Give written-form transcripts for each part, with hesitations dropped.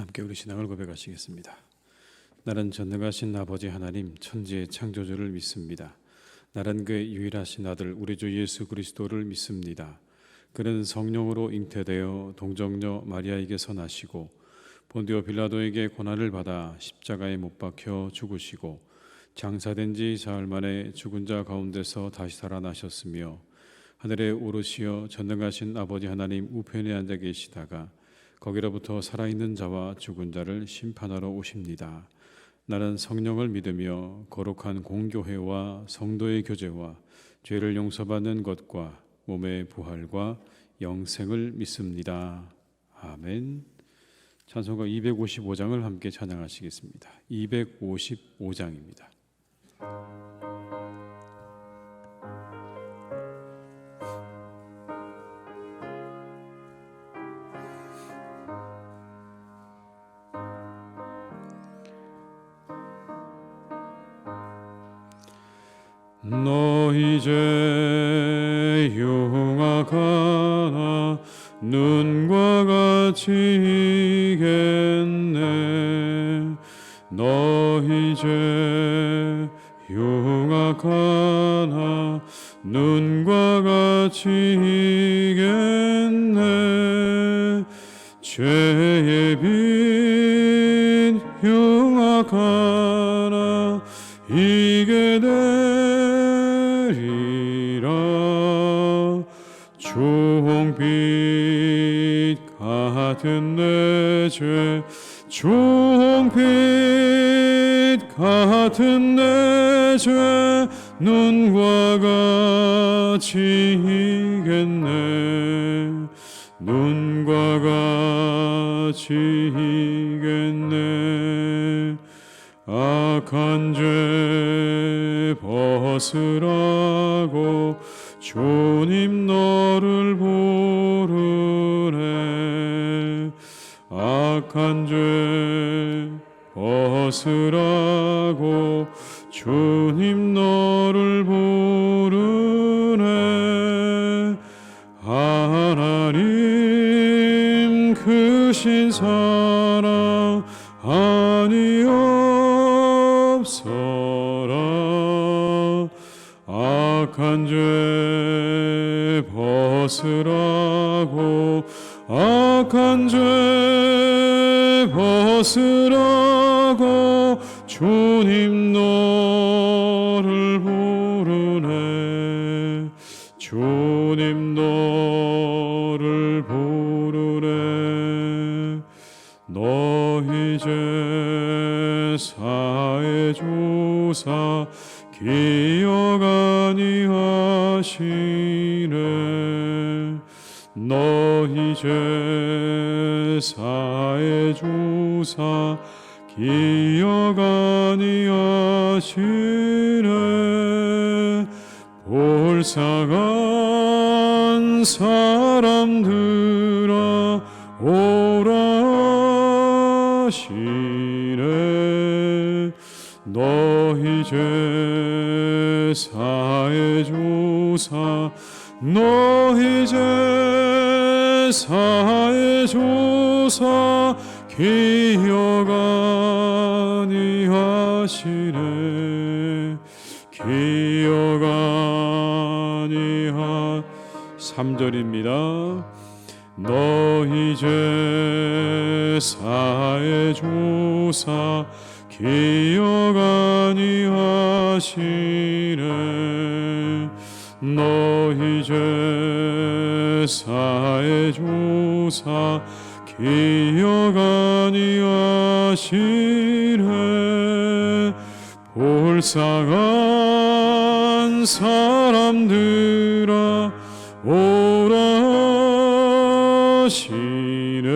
함께 우리 신앙을 고백하시겠습니다. 나는 전능하신 아버지 하나님 천지의 창조주를 믿습니다. 나는 그의 유일하신 아들 우리 주 예수 그리스도를 믿습니다. 그는 성령으로 잉태되어 동정녀 마리아에게서 나시고 본디오 빌라도에게 고난을 받아 십자가에 못 박혀 죽으시고 장사된 지 사흘 만에 죽은 자 가운데서 다시 살아나셨으며 하늘에 오르시어 전능하신 아버지 하나님 우편에 앉아 계시다가 거기로부터 살아있는 자와 죽은 자를 심판하러 오십니다. 나는 성령을 믿으며 거룩한 공교회와 성도의 교제와 죄를 용서받는 것과 몸의 부활과 영생을 믿습니다. 아멘. 찬송가 255장을 함께 찬양하시겠습니다. 255장입니다. 너 이제 흉악하나 눈과 같이 이겠네. 너 이제 흉악하나 눈과 같이 이겠네. 죄의 빛 흉악하나 이게 되리라. 주홍빛 같은 내 죄 주홍빛 같은 내 죄 눈과 같이 이겠네. 눈과 같이 이겠네. 악한 죄 벗으라고 주님 너를 부르네. 악한 죄 벗으라고 주님 너를 부르네. 하나님 크신 사랑 아니옵소라. 악한 죄 벗으라고 악한 죄 벗으라고 주님 너를 부르네. 주님 너를 부르네. 너 이제 사해주사 기억 아니하시네. 너 이제 사해주사 기억 아니하시네. 불쌍한 사람들아 오라 하시네. 너 이제 사해주사 너 이제 사해주사 기억 아니하시네. 기억 아니하 3절입니다. 너 이제 사해주사 기억 아니하시네. 너 이제 사해주사 기억 아니하시네. 불쌍한 사람들아 오라 하시네.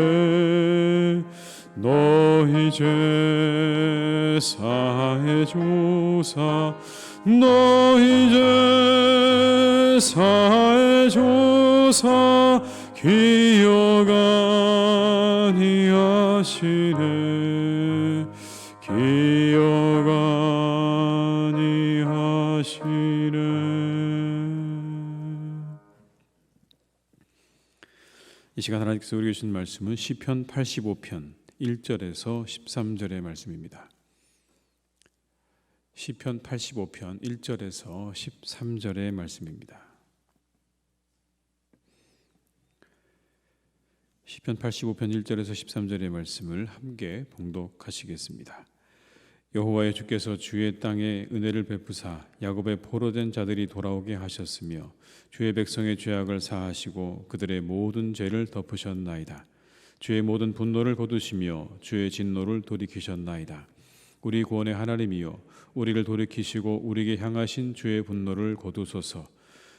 너 이제 사해주사 너 이제 사해주사 기억 아니하시네. 기억 아니하시네. 이 시간 하나님께서 우리에게 주신 말씀은 시편 85편 1절에서 13절의 말씀입니다. 시편 85편 1절에서 13절의 말씀입니다. 시편 85편 1절에서 13절의 말씀을 함께 봉독하시겠습니다. 여호와의 주께서 주의 땅에 은혜를 베푸사 야곱의 포로된 자들이 돌아오게 하셨으며 주의 백성의 죄악을 사하시고 그들의 모든 죄를 덮으셨나이다. 주의 모든 분노를 거두시며 주의 진노를 돌이키셨나이다. 우리 구원의 하나님이여 우리를 돌이키시고 우리에게 향하신 주의 분노를 거두소서.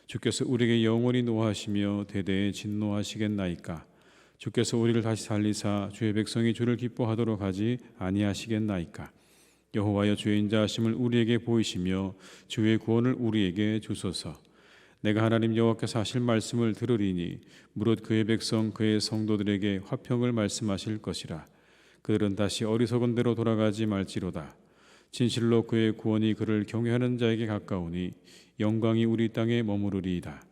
주께서 우리에게 영원히 노하시며 대대에 진노하시겠나이까. 주께서 우리를 다시 살리사 주의 백성이 주를 기뻐하도록 하지 아니하시겠나이까. 여호와여 주의 인자하심을 우리에게 보이시며 주의 구원을 우리에게 주소서. 내가 하나님 여호와께서 하실 말씀을 들으리니 무릇 그의 백성 그의 성도들에게 화평을 말씀하실 것이라. 그들은 다시 어리석은 대로 돌아가지 말지로다. 진실로 그의 구원이 그를 경외하는 자에게 가까우니 영광이 우리 땅에 머무르리이다.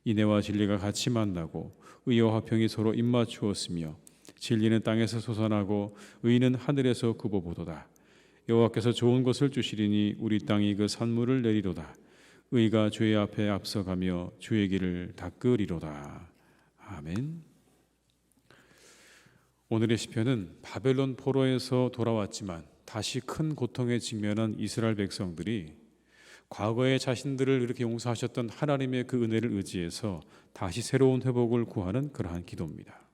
인애와 진리가 같이 만나고 의와 화평이 서로 입맞추었으며 진리는 땅에서 솟아나고 의는 하늘에서 굽어보도다. 여호와께서 좋은 것을 주시리니 우리 땅이 그 산물을 내리로다. 의가 주의 앞에 앞서가며 주의 길을 닦으리로다. 아멘. 오늘의 시편은 바벨론 포로에서 돌아왔지만 다시 큰 고통에 직면한 이스라엘 백성들이 과거에 자신들을 이렇게 용서하셨던 하나님의 그 은혜를 의지해서 다시 새로운 회복을 구하는 그러한 기도입니다.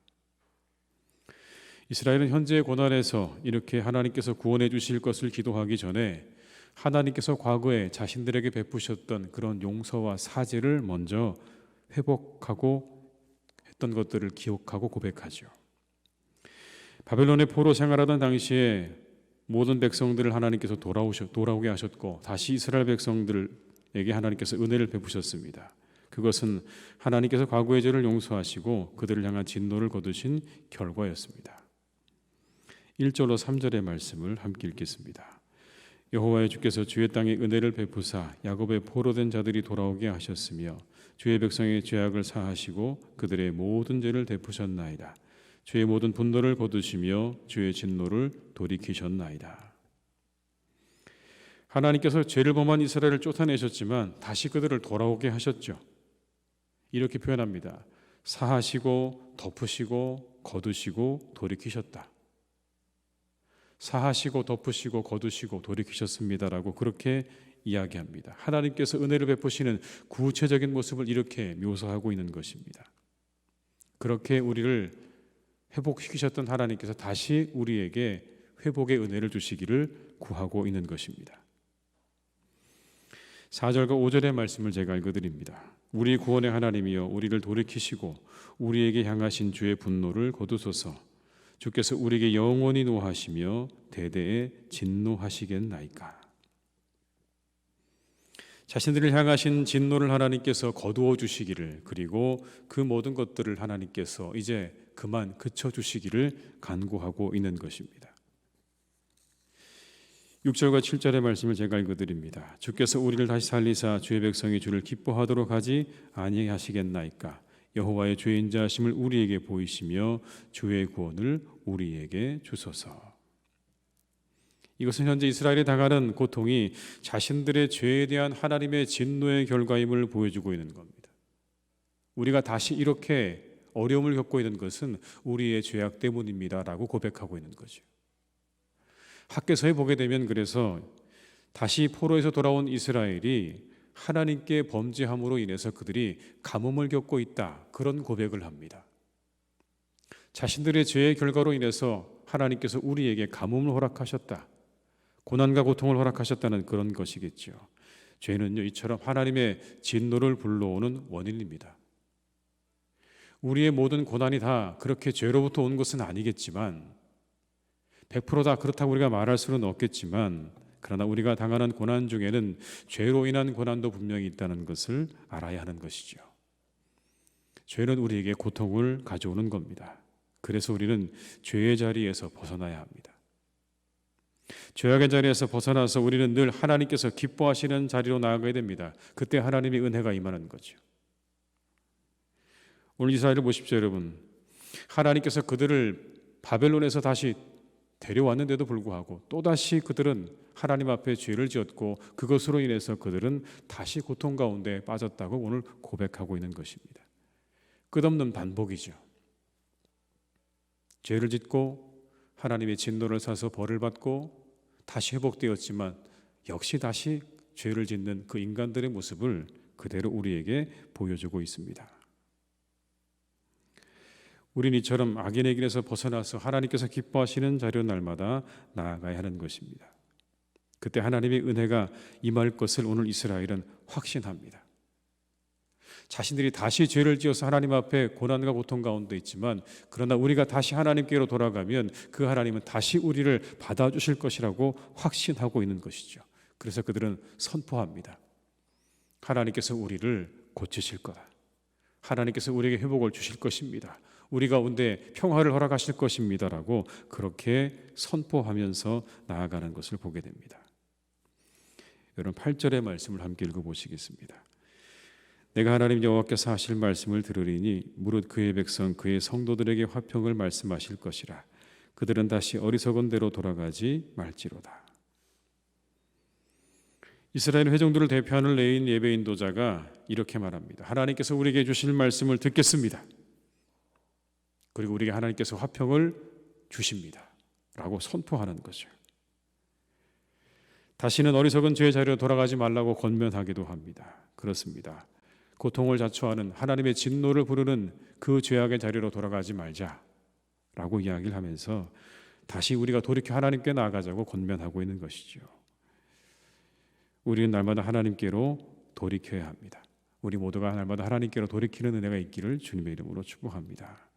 이스라엘은 현재의 고난에서 이렇게 하나님께서 구원해 주실 것을 기도하기 전에 하나님께서 과거에 자신들에게 베푸셨던 그런 용서와 사죄를 먼저 회복하고 했던 것들을 기억하고 고백하죠. 바벨론의 포로 생활하던 당시에 모든 백성들을 하나님께서 돌아오게 하셨고 다시 이스라엘 백성들에게 하나님께서 은혜를 베푸셨습니다. 그것은 하나님께서 과거의 죄를 용서하시고 그들을 향한 진노를 거두신 결과였습니다. 1절로 3절의 말씀을 함께 읽겠습니다. 여호와의 주께서 주의 땅에 은혜를 베푸사 야곱의 포로된 자들이 돌아오게 하셨으며 주의 백성의 죄악을 사하시고 그들의 모든 죄를 되푸셨나이다. 주의 모든 분노를 거두시며 주의 진노를 돌이키셨나이다. 하나님께서 죄를 범한 이스라엘을 쫓아내셨지만 다시 그들을 돌아오게 하셨죠. 이렇게 표현합니다. 사하시고 덮으시고 거두시고 돌이키셨다. 사하시고 덮으시고 거두시고 돌이키셨습니다라고 그렇게 이야기합니다. 하나님께서 은혜를 베푸시는 구체적인 모습을 이렇게 묘사하고 있는 것입니다. 그렇게 우리를 회복시키셨던 하나님께서 다시 우리에게 회복의 은혜를 주시기를 구하고 있는 것입니다. 4절과 5절의 말씀을 제가 읽어드립니다. 우리 구원의 하나님이여 우리를 돌이키시고 우리에게 향하신 주의 분노를 거두소서. 주께서 우리에게 영원히 노하시며 대대에 진노하시겠나이까. 자신들을 향하신 진노를 하나님께서 거두어 주시기를, 그리고 그 모든 것들을 하나님께서 이제 그만 그쳐주시기를 간구하고 있는 것입니다. 6절과 7절의 말씀을 제가 읽어드립니다. 주께서 우리를 다시 살리사 주의 백성이 주를 기뻐하도록 하지 아니하시겠나이까. 여호와의 주의 인자하심을 우리에게 보이시며 주의 구원을 우리에게 주소서. 이것은 현재 이스라엘이 당하는 고통이 자신들의 죄에 대한 하나님의 진노의 결과임을 보여주고 있는 겁니다. 우리가 다시 이렇게 어려움을 겪고 있는 것은 우리의 죄악 때문입니다라고 고백하고 있는 거죠. 학개서에 보게 되면 그래서 다시 포로에서 돌아온 이스라엘이 하나님께 범죄함으로 인해서 그들이 가뭄을 겪고 있다, 그런 고백을 합니다. 자신들의 죄의 결과로 인해서 하나님께서 우리에게 가뭄을 허락하셨다, 고난과 고통을 허락하셨다는 그런 것이겠죠. 죄는요, 이처럼 하나님의 진노를 불러오는 원인입니다. 우리의 모든 고난이 다 그렇게 죄로부터 온 것은 아니겠지만 100% 다 그렇다고 우리가 말할 수는 없겠지만, 그러나 우리가 당하는 고난 중에는 죄로 인한 고난도 분명히 있다는 것을 알아야 하는 것이죠. 죄는 우리에게 고통을 가져오는 겁니다. 그래서 우리는 죄의 자리에서 벗어나야 합니다. 죄악의 자리에서 벗어나서 우리는 늘 하나님께서 기뻐하시는 자리로 나아가야 됩니다. 그때 하나님의 은혜가 임하는 거죠. 오늘 이스라엘을 보십시오, 여러분. 하나님께서 그들을 바벨론에서 다시 데려왔는데도 불구하고 또다시 그들은 하나님 앞에 죄를 지었고 그것으로 인해서 그들은 다시 고통 가운데 빠졌다고 오늘 고백하고 있는 것입니다. 끝없는 반복이죠. 죄를 짓고 하나님의 진노를 사서 벌을 받고 다시 회복되었지만 역시 다시 죄를 짓는 그 인간들의 모습을 그대로 우리에게 보여주고 있습니다. 우린 이처럼 악인의 길에서 벗어나서 하나님께서 기뻐하시는 자리로 날마다 나아가야 하는 것입니다. 그때 하나님의 은혜가 임할 것을 오늘 이스라엘은 확신합니다. 자신들이 다시 죄를 지어서 하나님 앞에 고난과 고통 가운데 있지만 그러나 우리가 다시 하나님께로 돌아가면 그 하나님은 다시 우리를 받아주실 것이라고 확신하고 있는 것이죠. 그래서 그들은 선포합니다. 하나님께서 우리를 고치실 거다. 하나님께서 우리에게 회복을 주실 것입니다. 우리 가운데 평화를 허락하실 것입니다라고 그렇게 선포하면서 나아가는 것을 보게 됩니다. 여러분 8절의 말씀을 함께 읽어보시겠습니다. 내가 하나님 여호와께서 하실 말씀을 들으리니 무릇 그의 백성 그의 성도들에게 화평을 말씀하실 것이라. 그들은 다시 어리석은 대로 돌아가지 말지로다. 이스라엘 회종들을 대표하는 레위인 예배 인도자가 이렇게 말합니다. 하나님께서 우리에게 주실 말씀을 듣겠습니다. 그리고 우리에게 하나님께서 화평을 주십니다 라고 선포하는 거죠. 다시는 어리석은 죄의 자리로 돌아가지 말라고 권면하기도 합니다. 그렇습니다. 고통을 자초하는 하나님의 진노를 부르는 그 죄악의 자리로 돌아가지 말자라고 이야기를 하면서 다시 우리가 돌이켜 하나님께 나아가자고 권면하고 있는 것이죠. 우리는 날마다 하나님께로 돌이켜야 합니다. 우리 모두가 날마다 하나님께로 돌이키는 은혜가 있기를 주님의 이름으로 축복합니다.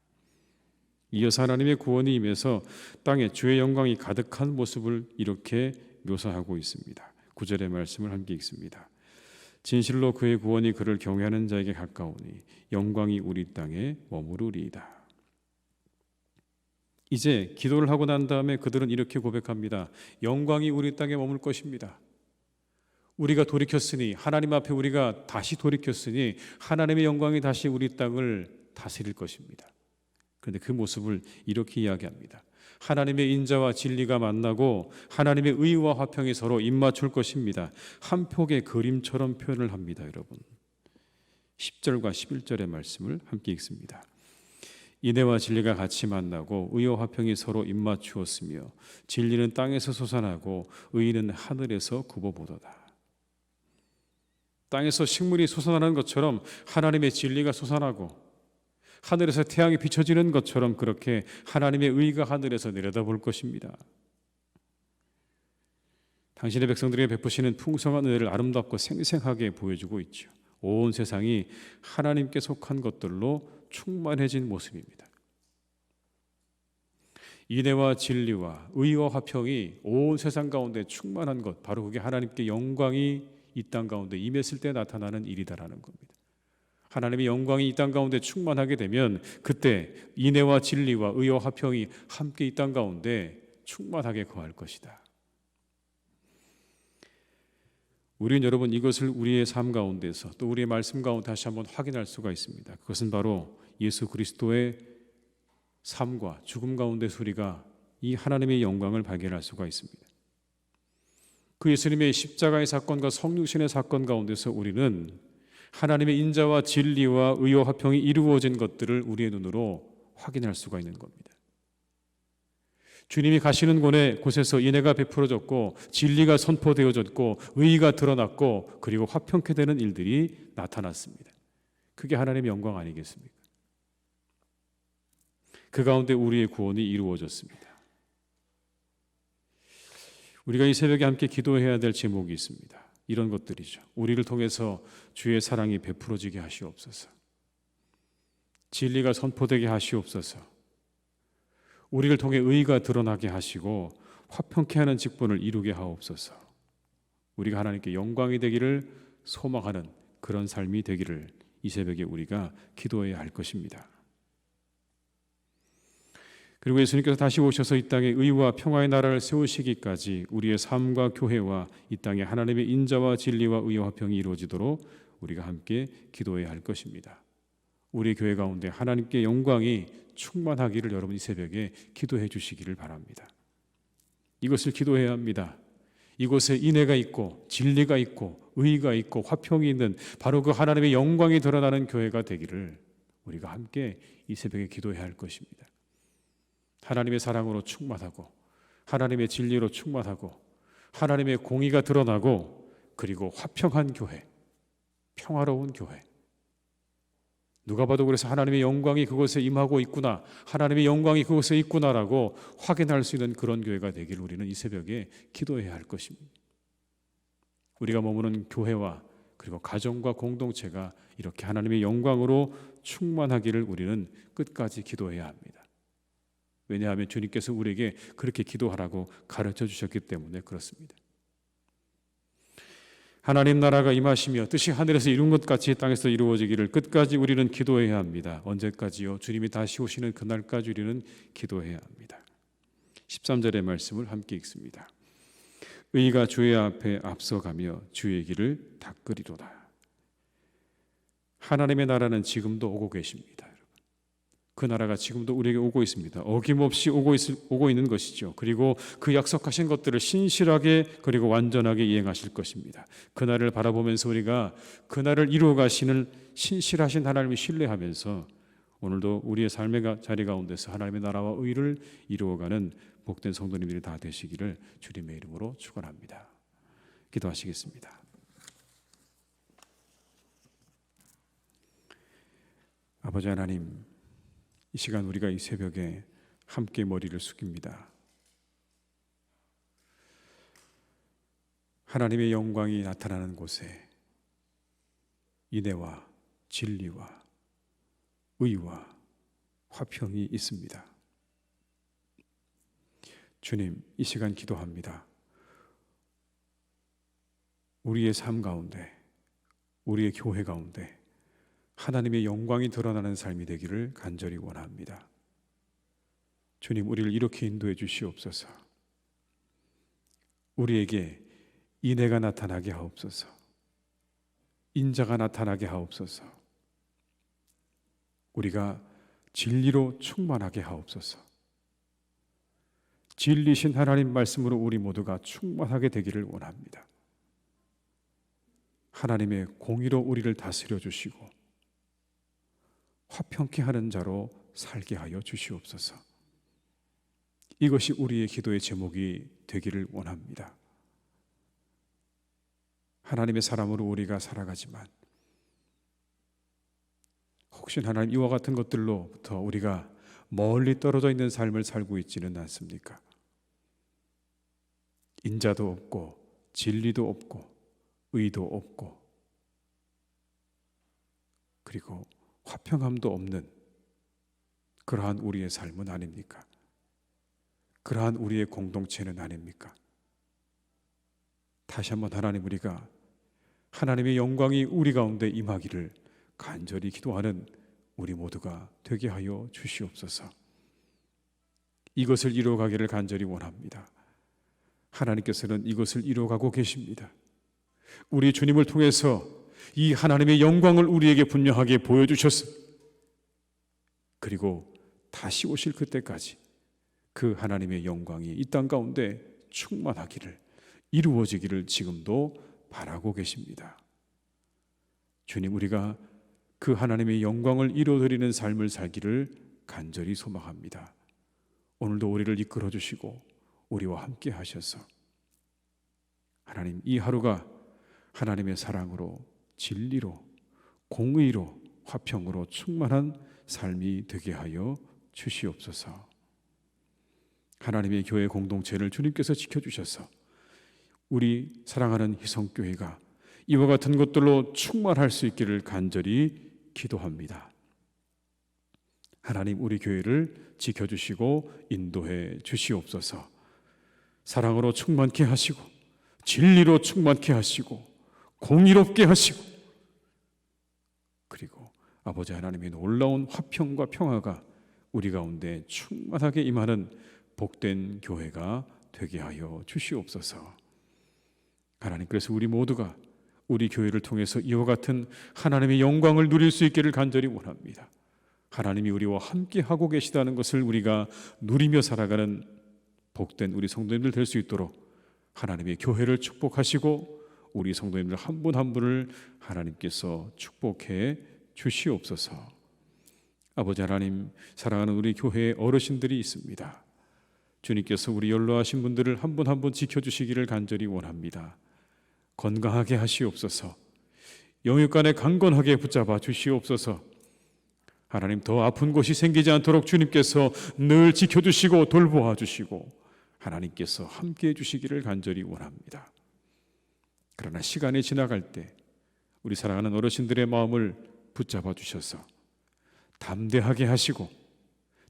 이어서 하나님의 구원이 임해서 땅에 주의 영광이 가득한 모습을 이렇게 묘사하고 있습니다. 9절의 말씀을 함께 읽습니다. 진실로 그의 구원이 그를 경외하는 자에게 가까우니 영광이 우리 땅에 머무르리이다. 이제 기도를 하고 난 다음에 그들은 이렇게 고백합니다. 영광이 우리 땅에 머물 것입니다. 우리가 돌이켰으니 하나님 앞에 우리가 다시 돌이켰으니 하나님의 영광이 다시 우리 땅을 다스릴 것입니다. 그런데 그 모습을 이렇게 이야기합니다. 하나님의 인자와 진리가 만나고 하나님의 의와 화평이 서로 입맞출 것입니다. 한 폭의 그림처럼 표현을 합니다. 여러분 10절과 11절의 말씀을 함께 읽습니다. 인애와 진리가 같이 만나고 의와 화평이 서로 입맞추었으며 진리는 땅에서 솟아나고 의는 하늘에서 굽어보도다. 땅에서 식물이 솟아나는 것처럼 하나님의 진리가 솟아나고 하늘에서 태양이 비춰지는 것처럼 그렇게 하나님의 의가 하늘에서 내려다볼 것입니다. 당신의 백성들에게 베푸시는 풍성한 은혜를 아름답고 생생하게 보여주고 있죠. 온 세상이 하나님께 속한 것들로 충만해진 모습입니다. 인애와 진리와 의와 화평이 온 세상 가운데 충만한 것, 바로 그게 하나님께 영광이 이 땅 가운데 임했을 때 나타나는 일이다라는 겁니다. 하나님의 영광이 이 땅 가운데 충만하게 되면 그때 인애와 진리와 의와 화평이 함께 이 땅 가운데 충만하게 거할 것이다. 우리는 여러분 이것을 우리의 삶 가운데서 또 우리의 말씀 가운데 다시 한번 확인할 수가 있습니다. 그것은 바로 예수 그리스도의 삶과 죽음 가운데서 우리가 이 하나님의 영광을 발견할 수가 있습니다. 그 예수님의 십자가의 사건과 성육신의 사건 가운데서 우리는 하나님의 인자와 진리와 의와 화평이 이루어진 것들을 우리의 눈으로 확인할 수가 있는 겁니다. 주님이 가시는 곳에서 인애가 베풀어졌고 진리가 선포되어졌고 의가 드러났고 그리고 화평케 되는 일들이 나타났습니다. 그게 하나님의 영광 아니겠습니까? 그 가운데 우리의 구원이 이루어졌습니다. 우리가 이 새벽에 함께 기도해야 될 제목이 있습니다. 이런 것들이죠. 우리를 통해서 주의 사랑이 베풀어지게 하시옵소서. 진리가 선포되게 하시옵소서. 우리를 통해 의가 드러나게 하시고 화평케 하는 직분을 이루게 하옵소서. 우리가 하나님께 영광이 되기를 소망하는 그런 삶이 되기를 이 새벽에 우리가 기도해야 할 것입니다. 그리고 예수님께서 다시 오셔서 이 땅에 의와 평화의 나라를 세우시기까지 우리의 삶과 교회와 이 땅에 하나님의 인자와 진리와 의와 화평이 이루어지도록 우리가 함께 기도해야 할 것입니다. 우리 교회 가운데 하나님께 영광이 충만하기를 여러분 이 새벽에 기도해 주시기를 바랍니다. 이것을 기도해야 합니다. 이곳에 인애가 있고 진리가 있고 의가 있고 화평이 있는 바로 그 하나님의 영광이 드러나는 교회가 되기를 우리가 함께 이 새벽에 기도해야 할 것입니다. 하나님의 사랑으로 충만하고 하나님의 진리로 충만하고 하나님의 공의가 드러나고 그리고 화평한 교회, 평화로운 교회. 누가 봐도 그래서 하나님의 영광이 그곳에 임하고 있구나, 하나님의 영광이 그곳에 있구나라고 확인할 수 있는 그런 교회가 되기를 우리는 이 새벽에 기도해야 할 것입니다. 우리가 머무는 교회와 그리고 가정과 공동체가 이렇게 하나님의 영광으로 충만하기를 우리는 끝까지 기도해야 합니다. 왜냐하면 주님께서 우리에게 그렇게 기도하라고 가르쳐 주셨기 때문에 그렇습니다. 하나님 나라가 임하시며 뜻이 하늘에서 이룬 것 같이 땅에서 이루어지기를 끝까지 우리는 기도해야 합니다. 언제까지요? 주님이 다시 오시는 그날까지 우리는 기도해야 합니다. 13절의 말씀을 함께 읽습니다. 의가 주의 앞에 앞서가며 주의 길을 닦으리로다. 하나님의 나라는 지금도 오고 계십니다. 그 나라가 지금도 우리에게 오고 있습니다. 어김없이 오고 있는 것이죠. 그리고 그 약속하신 것들을 신실하게 그리고 완전하게 이행하실 것입니다. 그날을 바라보면서 우리가 그날을 이루어 가시는 신실하신 하나님을 신뢰하면서 오늘도 우리의 삶의 자리 가운데서 하나님의 나라와 의를 이루어가는 복된 성도님들이 다 되시기를 주님의 이름으로 축원합니다. 기도하시겠습니다. 아버지 하나님, 이 시간 우리가 이 새벽에 함께 머리를 숙입니다. 하나님의 영광이 나타나는 곳에 인애와 진리와 의와 화평이 있습니다. 주님, 이 시간 기도합니다. 우리의 삶 가운데, 우리의 교회 가운데 하나님의 영광이 드러나는 삶이 되기를 간절히 원합니다. 주님, 우리를 이렇게 인도해 주시옵소서. 우리에게 인애가 나타나게 하옵소서. 인자가 나타나게 하옵소서. 우리가 진리로 충만하게 하옵소서. 진리신 하나님 말씀으로 우리 모두가 충만하게 되기를 원합니다. 하나님의 공의로 우리를 다스려 주시고 화평케 하는 자로 살게 하여 주시옵소서. 이것이 우리의 기도의 제목이 되기를 원합니다. 하나님의 사람으로 우리가 살아가지만 혹시 하나님 이와 같은 것들로부터 우리가 멀리 떨어져 있는 삶을 살고 있지는 않습니까? 인자도 없고 진리도 없고 의도 없고 그리고 화평함도 없는 그러한 우리의 삶은 아닙니까? 그러한 우리의 공동체는 아닙니까? 다시 한번 하나님, 우리가 하나님의 영광이 우리 가운데 임하기를 간절히 기도하는 우리 모두가 되게 하여 주시옵소서. 이것을 이루어가기를 간절히 원합니다. 하나님께서는 이것을 이루어가고 계십니다. 우리 주님을 통해서 이 하나님의 영광을 우리에게 분명하게 보여주셨습니다. 그리고 다시 오실 그때까지 그 하나님의 영광이 이 땅 가운데 충만하기를, 이루어지기를 지금도 바라고 계십니다. 주님, 우리가 그 하나님의 영광을 이루어드리는 삶을 살기를 간절히 소망합니다. 오늘도 우리를 이끌어 주시고 우리와 함께 하셔서 하나님, 이 하루가 하나님의 사랑으로 진리로 공의로 화평으로 충만한 삶이 되게 하여 주시옵소서. 하나님의 교회 공동체를 주님께서 지켜주셔서 우리 사랑하는 희성교회가 이와 같은 것들로 충만할 수 있기를 간절히 기도합니다. 하나님, 우리 교회를 지켜주시고 인도해 주시옵소서. 사랑으로 충만케 하시고 진리로 충만케 하시고 공의롭게 하시고 그리고 아버지 하나님의 놀라운 화평과 평화가 우리 가운데 충만하게 임하는 복된 교회가 되게 하여 주시옵소서. 하나님, 그래서 우리 모두가 우리 교회를 통해서 이와 같은 하나님의 영광을 누릴 수 있기를 간절히 원합니다. 하나님이 우리와 함께 하고 계시다는 것을 우리가 누리며 살아가는 복된 우리 성도님들 될 수 있도록 하나님의 교회를 축복하시고 우리 성도님들 한 분 한 분을 하나님께서 축복해 주시옵소서. 아버지 하나님, 사랑하는 우리 교회의 어르신들이 있습니다. 주님께서 우리 연로하신 분들을 한 분 한 분 지켜주시기를 간절히 원합니다. 건강하게 하시옵소서. 영육간에 강건하게 붙잡아 주시옵소서. 하나님, 더 아픈 곳이 생기지 않도록 주님께서 늘 지켜주시고 돌보아 주시고 하나님께서 함께해 주시기를 간절히 원합니다. 그러나 시간이 지나갈 때 우리 사랑하는 어르신들의 마음을 붙잡아 주셔서 담대하게 하시고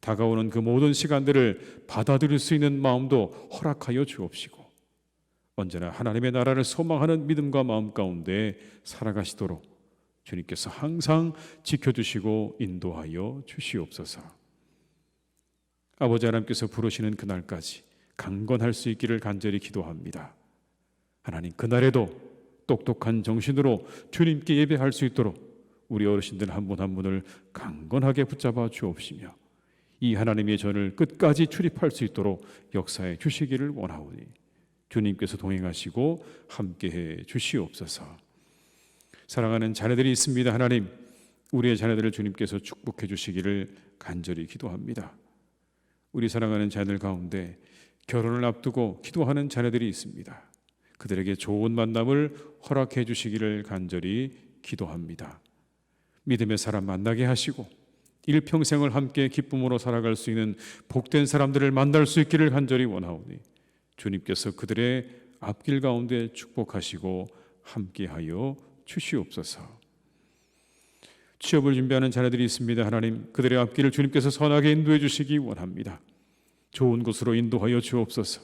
다가오는 그 모든 시간들을 받아들일 수 있는 마음도 허락하여 주옵시고 언제나 하나님의 나라를 소망하는 믿음과 마음 가운데 살아가시도록 주님께서 항상 지켜주시고 인도하여 주시옵소서. 아버지 하나님께서 부르시는 그날까지 강건할 수 있기를 간절히 기도합니다. 하나님, 그날에도 똑똑한 정신으로 주님께 예배할 수 있도록 우리 어르신들 한 분 한 분을 강건하게 붙잡아 주옵시며 이 하나님의 전을 끝까지 출입할 수 있도록 역사해 주시기를 원하오니 주님께서 동행하시고 함께해 주시옵소서. 사랑하는 자녀들이 있습니다. 하나님, 우리의 자녀들을 주님께서 축복해 주시기를 간절히 기도합니다. 우리 사랑하는 자녀들 가운데 결혼을 앞두고 기도하는 자녀들이 있습니다. 그들에게 좋은 만남을 허락해 주시기를 간절히 기도합니다. 믿음의 사람 만나게 하시고 일평생을 함께 기쁨으로 살아갈 수 있는 복된 사람들을 만날 수 있기를 간절히 원하오니 주님께서 그들의 앞길 가운데 축복하시고 함께하여 주시옵소서. 취업을 준비하는 자녀들이 있습니다. 하나님, 그들의 앞길을 주님께서 선하게 인도해 주시기 원합니다. 좋은 곳으로 인도하여 주옵소서.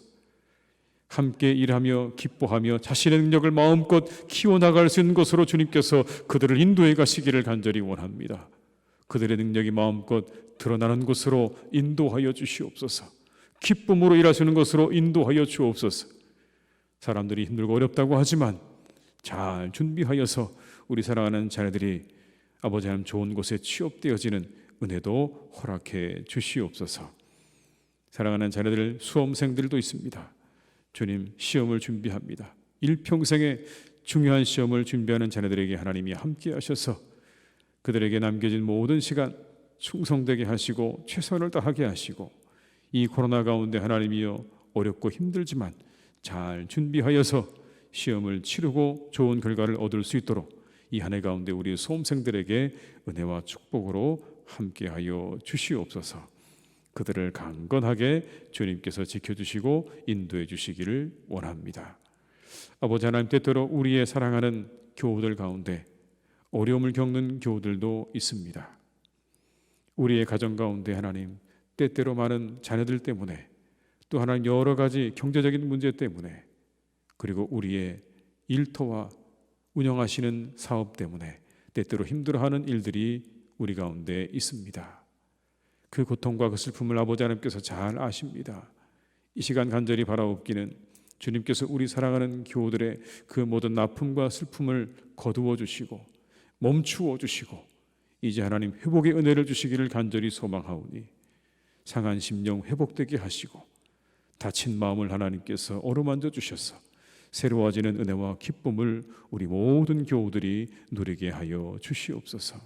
함께 일하며 기뻐하며 자신의 능력을 마음껏 키워나갈 수 있는 곳으로 주님께서 그들을 인도해 가시기를 간절히 원합니다. 그들의 능력이 마음껏 드러나는 곳으로 인도하여 주시옵소서. 기쁨으로 일하시는 것으로 인도하여 주옵소서. 사람들이 힘들고 어렵다고 하지만 잘 준비하여서 우리 사랑하는 자녀들이 아버지 하나님 좋은 곳에 취업되어지는 은혜도 허락해 주시옵소서. 사랑하는 자녀들 수험생들도 있습니다. 주님, 시험을 준비합니다. 일평생의 중요한 시험을 준비하는 자녀들에게 하나님이 함께 하셔서 그들에게 남겨진 모든 시간 충성되게 하시고 최선을 다하게 하시고 이 코로나 가운데 하나님이여 어렵고 힘들지만 잘 준비하여서 시험을 치르고 좋은 결과를 얻을 수 있도록 이 한 해 가운데 우리 수험생들에게 은혜와 축복으로 함께하여 주시옵소서. 그들을 강건하게 주님께서 지켜주시고 인도해 주시기를 원합니다. 아버지 하나님, 때때로 우리의 사랑하는 교우들 가운데 어려움을 겪는 교우들도 있습니다. 우리의 가정 가운데 하나님, 때때로 많은 자녀들 때문에 또 하나님 여러 가지 경제적인 문제 때문에 그리고 우리의 일터와 운영하시는 사업 때문에 때때로 힘들어하는 일들이 우리 가운데 있습니다. 그 고통과 그 슬픔을 아버지 하나님께서 잘 아십니다. 이 시간 간절히 바라옵기는 주님께서 우리 사랑하는 교우들의 그 모든 아픔과 슬픔을 거두어 주시고 멈추어 주시고 이제 하나님 회복의 은혜를 주시기를 간절히 소망하오니 상한 심령 회복되게 하시고 다친 마음을 하나님께서 어루만져 주셔서 새로워지는 은혜와 기쁨을 우리 모든 교우들이 누리게 하여 주시옵소서.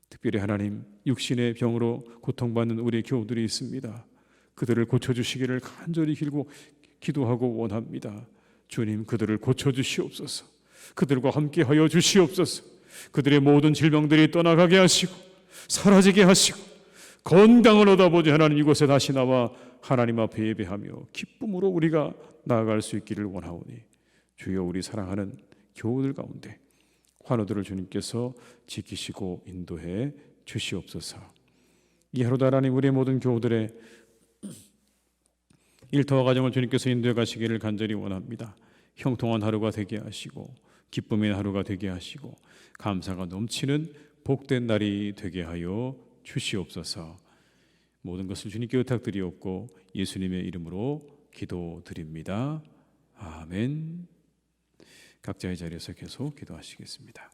특별히 하나님, 육신의 병으로 고통받는 우리 교우들이 있습니다. 그들을 고쳐주시기를 간절히 길고 기도하고 원합니다. 주님, 그들을 고쳐주시옵소서. 그들과 함께하여 주시옵소서. 그들의 모든 질병들이 떠나가게 하시고 사라지게 하시고 건강을 얻어보지 하나님 이곳에 다시 나와 하나님 앞에 예배하며 기쁨으로 우리가 나아갈 수 있기를 원하오니 주여 우리 사랑하는 교우들 가운데 환우들을 주님께서 지키시고 인도해 주시옵소서. 이 하루도 하나님 우리의 모든 교우들의 일터와 가정을 주님께서 인도해 가시기를 간절히 원합니다. 형통한 하루가 되게 하시고 기쁨의 하루가 되게 하시고 감사가 넘치는 복된 날이 되게 하여 주시옵소서. 모든 것을 주님께 부탁드리옵고 예수님의 이름으로 기도드립니다. 아멘. 각자의 자리에서 계속 기도하시겠습니다.